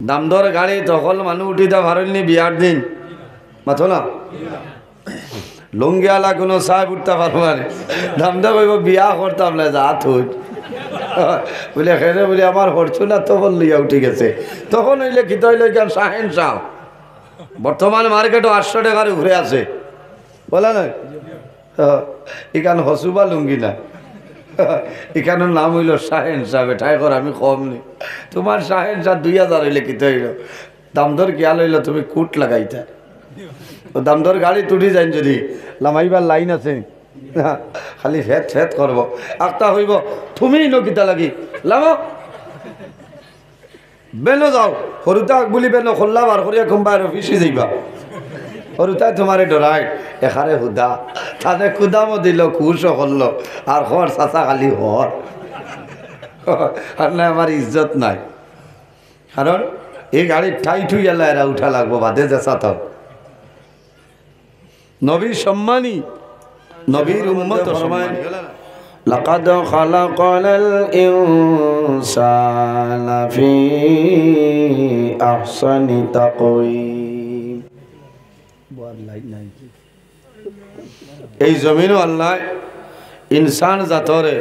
দামদর গাড়ি তখন মানুষ উঠিতে পারেননি বিয়ার দিন মাথো না লুঙ্গিওয়ালা কোনো সাহেব উঠতে পারবো না দামদা কইব বিয়া করতাম না যা থুই বলে খেলে বলি আমার হরচুলা তো বললিয়া উঠে গেছে তখন হইলে কি হইলে কেন শাহেন শাহ বর্তমান মার্কেটও 800 টাকার ঘুরে আছে বলে না এখানে হসুবা লুঙ্গি না এখানের নাম হইল শাহেন শাহ বেঠাই কর আমি কম নি তোমার শাহেন শাহ 2000 হইলে কি হইল দামদর খেয়াল হইল তুমি কুট লাগাইতা দামদর গাড়ি তুটি যাইন যদি লামাইবার লাইন আছে খালি ফেত ফেত করবো আখতা হইব তুমি নকিতা লাগি লামো বেনো যাও সরুতা বলি বেনো খোল্লা বার করিয়া কোনবাই অফিসে যাইবা সরুতাই তোমারে ডরাই এখানে হুদা তাতে কুদামো দিল খুশও করলো আর হর চাচা খালি হর আর না আমার ইজ্জত নাই কারণ এই গাড়ির ঠাই ঠুই এলা এরা উঠা লাগবো বাদে যেসা তো নবী সম্মানী নবীর উম্মত সময় লাকাদ খালাকাল ইনসানা ফি আহসানি তাকওয়িম বড় লাইন নাই এই জমিনও আল্লাহ ইনসান জাতরে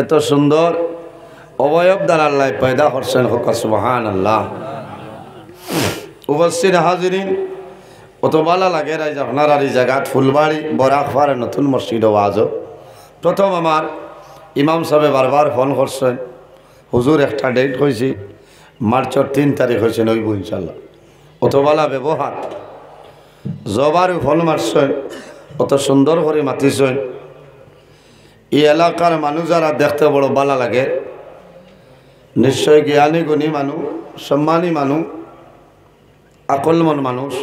এত সুন্দর অবয়ব দ্বারা আল্লাহ পয়দা করছেন হোক সুবহানাল্লাহ উপস্থিত হাজিরিন কত ভালো লাগে রাইজ আপনার আর এই জায়গাত ফুলবাড়ি বরাকপাড়ে নতুন মসজিদ ওয়াজ প্রথম আমার ইমাম সাহেব বারবার ফোন করছেন হুজুর একটা ডেট হয়েছি মার্চের 3 তারিখ হয়েছে নইব ইনশাল্লাহ অত ভালো ব্যবহার জবারও ফোন মারছেন অত সুন্দর করে মাতিছেন এই এলাকার মানুষ যারা দেখতে বড় ভালো লাগে নিশ্চয় জ্ঞানী গুণী মানুষ সম্মানী মানুষ আকলমন মানুষ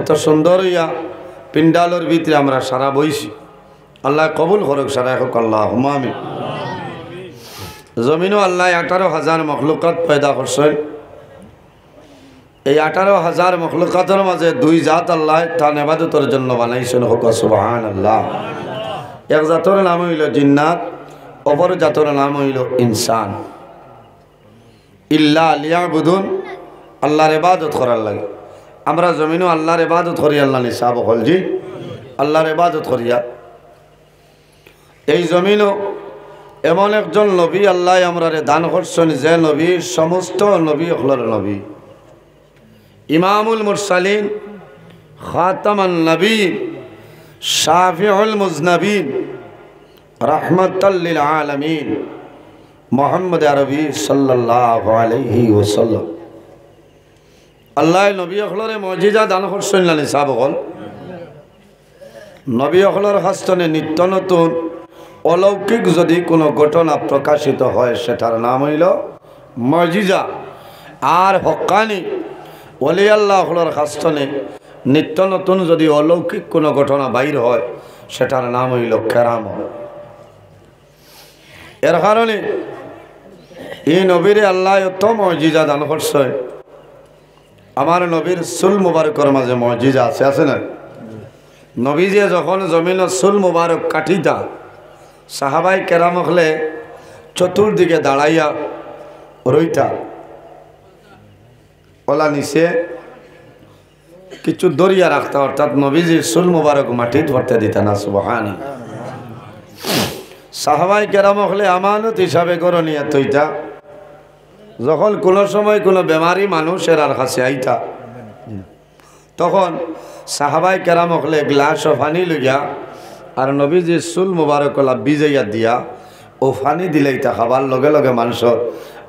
এত সুন্দর ইয়া পিন্ডালোর ভিতরে আমরা সারা বইছি আল্লাহ কবুল করুক সারা হোক আল্লাহ হুমামি জমিনও আল্লাহ 18,000 মখলুকাত পয়দা করছেন এই 18,000 মখলুকাতের মাঝে 2 জাত আল্লাহ তার ইবাদতের জন্য বানাইছেন হোক সুবহানাল্লাহ এক জাতের নাম হইল জিন্নাত অপর জাতের নাম হইল ইনসান ইল্লা লিয়াবুদুন আল্লাহর ইবাদত করার লাগে আমরা জমিনও আল্লাহর ইবাদত করি আল্লাহ নিসাব হলজি আল্লাহর ইবাদত করিয়া এই জমিনও এমন একজন নবী আল্লাহ আমরারে দান করছেন যে নবী সমস্ত নবী হলর নবী ইমামুল মুরসালিন খাতামান নবীন শাফিউল মুজনবিন রাহমাতাল লিল আলামিন মুহাম্মদ আরবি সাল্লাল্লাহু আলাইহি ওয়াসাল্লাম আল্লাহ নবী হলরে মুজিজা দান করছেন না নিসাব হল নবী হলর হস্তনে নিত্য নতুন অলৌকিক যদি কোনো ঘটনা প্রকাশিত হয় সেটার নাম হইল মুজিজা আর হক্কানি ওলি আল্লাহ হলর হস্তনে নিত্য নতুন যদি অলৌকিক কোনো ঘটনা বাইর হয় সেটার নাম হইল কেরামত এর কারণে এই নবীরে আল্লাহ এত মুজিজা দান করছেন আমার নবীর চুল মুবারকের মাঝে মুজিজা আছে না নবী যে যখন জমিনের চুল মুবারক কাটিতা সাহাবাই কেরাম হলে চতুর্দিকে দাঁড়াইয়া রইতা ওলা নিচে কিছু দরিয়া রাখতা অর্থাৎ নবীজির চুল মুবারক মাটিত ভরতে দিতা না সুবহানাল্লাহ সাহাবাই কেরাম হলে আমানত হিসাবে করণীয় তৈতা যখন কোনো সময় কোনো বেমারি মানুষের আর কাছে আইতা তখন সাহাবাই কেরাম হলে গ্লাস পানি লইয়া আর নবীজির চুল মুবারকলা বিজাইয়া দিয়া ও পানি দিলেইতা খাবার লগে লগে মানুষের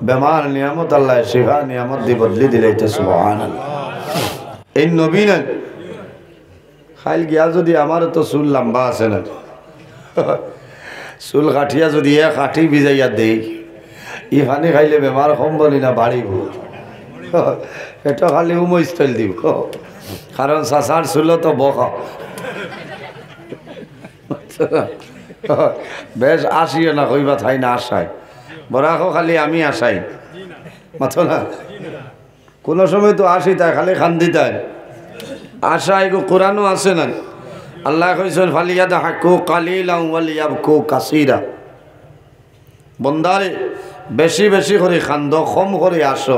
বেমার নিয়ামত আল্লাহ শিফা নিয়ামত দি বদলি দিলেইতা সুবহানাল্লাহ এই নবী না খাইল গিয়া যদি আমারও তো চুল লম্বা আছে না চুল কাঠিয়া যদি কাঠি বিজাইয়া দেই ই পানি খাইলে বেমার কম বলি না বাড়িব এটা খালি উমস্থল দিব কারণ চাচার চুল তো বকা বেশ আসিও না কইবা থাই না আসাই বরাকো খালি আমি আসাই মাথো না কোনো সময় তো আসি তাই খালি খান্দি তাই আশা এগো কোরআনও আছে না আল্লাহ কইছেন ফালিয়াদা হাকু কালিলা ওয়ালিয়াবকু কাসীরা বন্দারে বেশি বেশি করে খান্দ কম করে আসো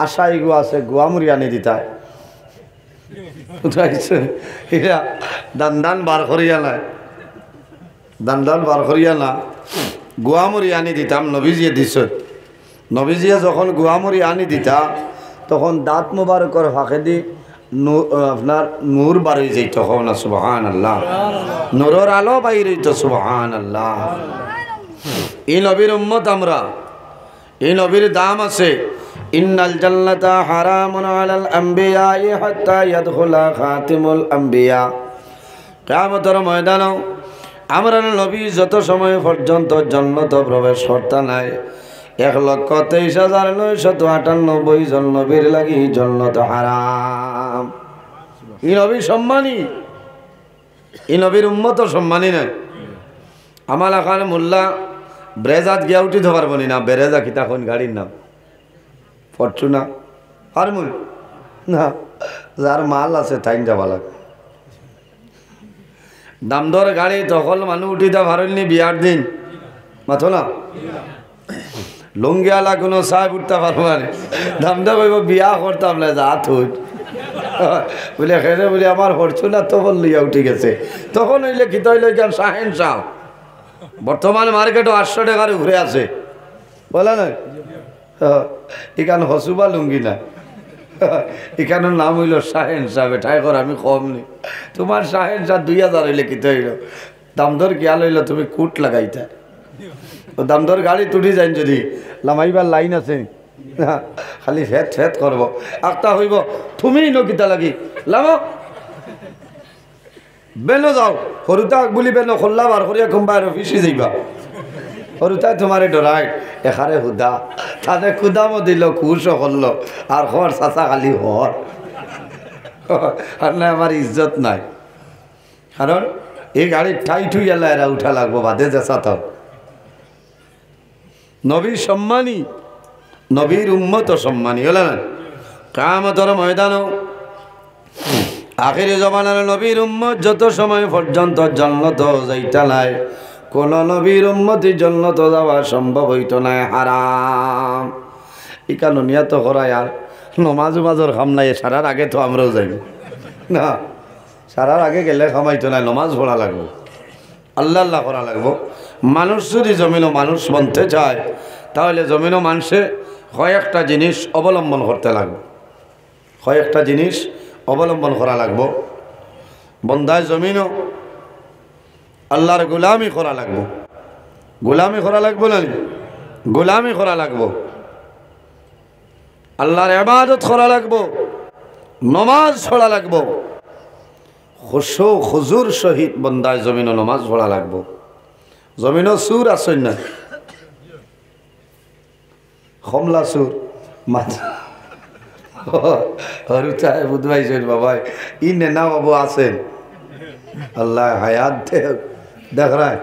আশাই গো আছে গুয়ামুড়ি আনি দিতায় উঠাইছে এরা দান বার করিয়া নাই দান বার করিয়া না গুয়ামুড়ি আনি দিতাম নবীজিয়ে দিছ নবীজিয়ে যখন গুয়ামুড়ি আনি দিতা তখন দাঁত মোবারকর ফাঁকে দি আপনার নূর বাড়ি যাইত হও না সুবহানাল্লাহ নূরের আলো বাইর হইত সুবহানাল্লাহ এই নবীর উম্মত আমরা এই নবীর দাম আছে ইন্নাল জান্নাতা হারামুন আলাল আম্বিয়াই হাত্তা ইয়াদখুলা খাতিমুল আম্বিয়া কিয়ামতের ময়দানে আমরা নবী যত সময় পর্যন্ত জান্নাতে প্রবেশ করতে নাই 1,23,998 জন নবীর লাগি জান্নাত হারাম এই নবী সম্মানী এই নবীর উম্মত সম্মানী নাই আমার এখানে মোল্লা ব্রেজাত গিয়া উঠিতে পারবো না বেরেজা কিতা কোন গাড়ির নাম ফরচুনা হারমুন না যার মাল আছে টাইম যাওয়া লাগে দামদর গাড়ি তখন মানুষ উঠিতে পারেননি বিয়ার দিন মাথো না লুঙ্গিয়ালা কোনো সাহেব উঠতে পারবো না দামদা কইব বিয়া করতাম না যা থুই বলে এখানে বলে আমার ফরচুনা তখন লইয়া উঠে গেছে তখন হইলে কিতা হইলে কেন শাহেন শাহ বর্তমান মার্কেটও 800 টাকার ঘুরে আছে বলে না এখানে হসুবা লুঙ্গি না এখানের নাম হইল শাহেন শাহ বেঠাই কর আমি কম নি তোমার শাহেন শাহ 2000 হইলে কিতে হইল দামদর কিয়াল হইল তুমি কুট লাগাইতা ও দামদর গাড়ি তুটি যাই যদি লামাইবার লাইন আছে খালি ফেট ফেট করবো আখটা হইব তুমি নকিতা লাগি লামো বেনো যাও সরুতাক বুলি বেনো খোল্লা বার করিয়া কোনবা অফিসে যাইবা সরুতাই তোমারে ডরাই এখারে হুদা তাতে খুদামো দিল খুশও করলো আর হর চাচা খালি হর আর না আমার ইজ্জত নাই কারণ এই গাড়ির ঠাই ঠুই এলা এরা উঠা লাগবো বাদে যেসা তো নবীর সম্মানী নবীর উম্মত সম্মানী হলে না কিয়ামতের ময়দানও আখিরি জমানার নবীর উম্মত যত সময় পর্যন্ত জান্নাত যাইতা নাই কোন নবীর উম্মতি জান্নাত যাওয়া সম্ভব হইতো না হারাম ইকানো নিয়ত করায় আর নমাজ মাজর খাম নাই সারার আগে তো আমরাও যাই না সারার আগে গেলে খামাইতো না নমাজ পড়া লাগবো আল্লাহ করা লাগবো মানুষ যদি জমিনও মানুষ বনতে চায় তাহলে জমিনও মানুষে কয়েকটা জিনিস অবলম্বন করতে লাগবে কয়েকটা জিনিস অবলম্বন করা লাগবো বন্দায় জমিনও আল্লাহর গোলামি করা লাগবো গোলামি করা লাগবো না গোলামি করা লাগবো আল্লাহর ইবাদত করা লাগবো নমাজ পড়া লাগবো খুশু খুজুর সহিত বন্দায় জমিনও নমাজ পড়া লাগবো জমিনও সুর আসেন না কমলা সুর মাথা হরুতায় বুধবাইছেন বাবাই ই নেনা বাবু আছেন আল্লাহ হায়াত দেখ রায়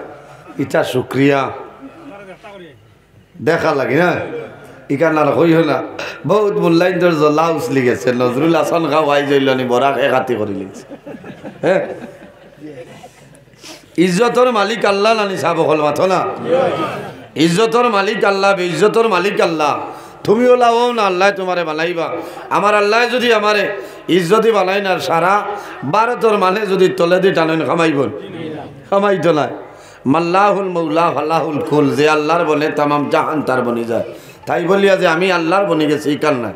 ইটা শুক্রিয়া দেখা লাগে না ইকানার হইল না বহুত মূল্যায়ন লাউস লিখেছে নজরুল হাসান খাও আই জইলনি বরাক একাতি করে লিখছে হ্যাঁ ইজ্জতর মালিক আল্লাহ নানি সাব হল মাথো না ইজ্জতর মালিক আল্লাহ ইজ্জতর মালিক আল্লাহ তুমি ওলাও না আল্লাহ তোমারে বানাইবা আমার আল্লাহ যদি আমারে ইজ্জতি বানাই না সারা ভারতর মানে যদি তলে দি টানেন খামাইব খামাইতো না মাল্লাহুল মৌলা আল্লাহুল কুল যে আল্লাহর বলে তামাম জাহান তার বনি যায় তাই বলিয়া যে আমি আল্লাহর বনি গেছি এই কাল না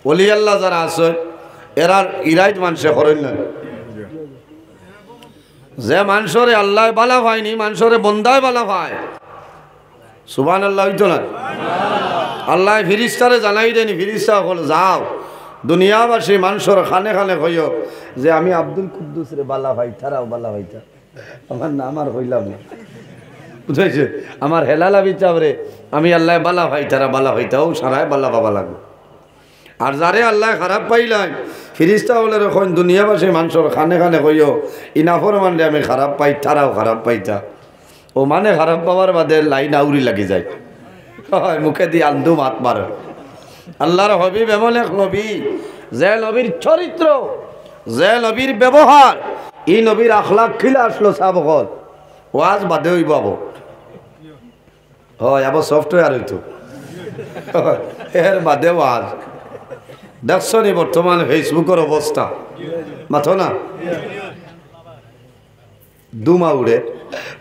ওলি আল্লাহ যারা আছে এরার ইরাইট মানুষে করেন না যে মানুষরে আল্লাহ বালা হয়নি মানুষরে বন্দায় বালা হয় সুবহানাল্লাহ হইতো না আল্লাহ ফিরিস্তারে জানাই দেনি ফিরিস্তা হল যাও দুনিয়াবাসী মানুষের খানে খানে হইও যে আমি আব্দুল কুদ্দুস রে বালা ভাই তারাও বালা ভাইতা আমার নাম আর হইলাম না বুঝাইছে আমার হেলালা বিচাব রে আমি আল্লাহ বালা ভাই তারা বালা ভাইতাও সারায় বালা বাবা লাগবে আর যারে আল্লাহ খারাপ পাইলাই ফিরিস্তা বলে এখন দুনিয়াবাসী মানুষের খানে খানে হইও ইনাফর মানে আমি খারাপ পাই তারাও খারাপ পাইতা ও মানে খারাপ পাওয়ার বাদে লাইন আউরি লাগি যায় হয় মুখে দিয়ে আন্দু মাত মার আল্লাহর হবিব এমন এক নবী যে নবীর চরিত্র যে নবীর ব্যবহার এই নবীর আখলাক খিলা আসলো সাবকল ওয়াজ বাদে হইব হয় আবার সফটওয়্যার হইতো এর বাদে ওয়াজ দেখছো নি বর্তমান ফেসবুকের অবস্থা, মাথো না দুমা উড়ে।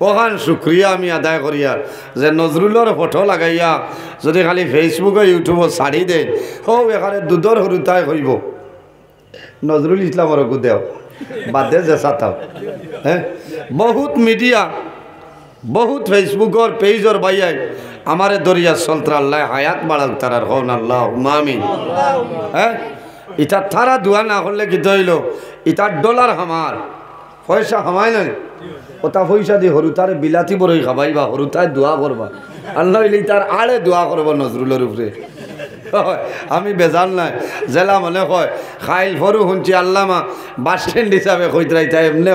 ওখান শুক্রিয়া আমি আদায় করিয়ার যে নজরুলের ফটো লাগাইয়া যদি খালি ফেসবুকে ইউটিউবত ছাড়ি দেয়, ও এখানে দুধর হরুতায় হইব নজরুল ইসলামের গুদেও বাদে জেসা থাও। হ্যাঁ, বহুত মিডিয়া, বহুত ফেসবুকর পেজর বাইয়াই আমারে দরিয়া চলতরা আল্লাহ হায়াত বাড়াক তারার হন আল্লাহ মামিন। হ্যাঁ, ইটা থারা দোয়া না করলে কি হইল, ইটার ডলার আমার পয়সা হামাই নাই, ওটা পয়সা দিয়ে হরুতারে বিলাতি বড়ই খাবাইবা, হরুতায় দোয়া করবা, আর নইলে তার আড়ে দোয়া করবো নজরুলের উপরে। আমি বেজান নাই জেলা মনে কয় খাইল ফরু শুনছি আল্লামা বাস স্ট্যান্ড হিসাবে কইতরাই তাই এমনি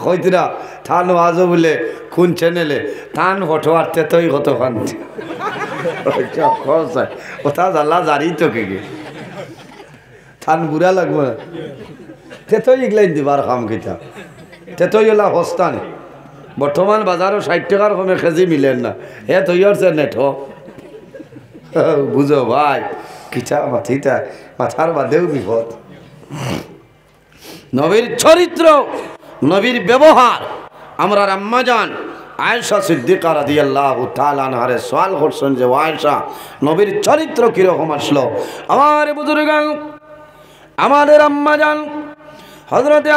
কইতরা থান আজও বলে খুন চ্যানেলে থান ফটো আর তেতই কত খান্তি ওটা জ্বালা জারি তো কে থান বুড়া লাগবো না, তেতই এগুলাই দিবার খাম কিতা, তেতই ওলা হস্তা নেই। বর্তমান বাজারও 60 টাকার কমে কেজি মিলেন না, হে তৈরছে নেট বুঝো ভাই কিতা মাথিটা মাথার বাদেও বিপদ। নবীর চরিত্র, নবীর ব্যবহার, আমরা আম্মাজান আয়েশা সিদ্দিকা রাদিয়াল্লাহু তাআলা আনহারে সওয়াল করছেন যে আয়েশা নবীর চরিত্র কিরকম আসলো। আমার বুজুর্গ আমাদের আম্মাজান হযরতে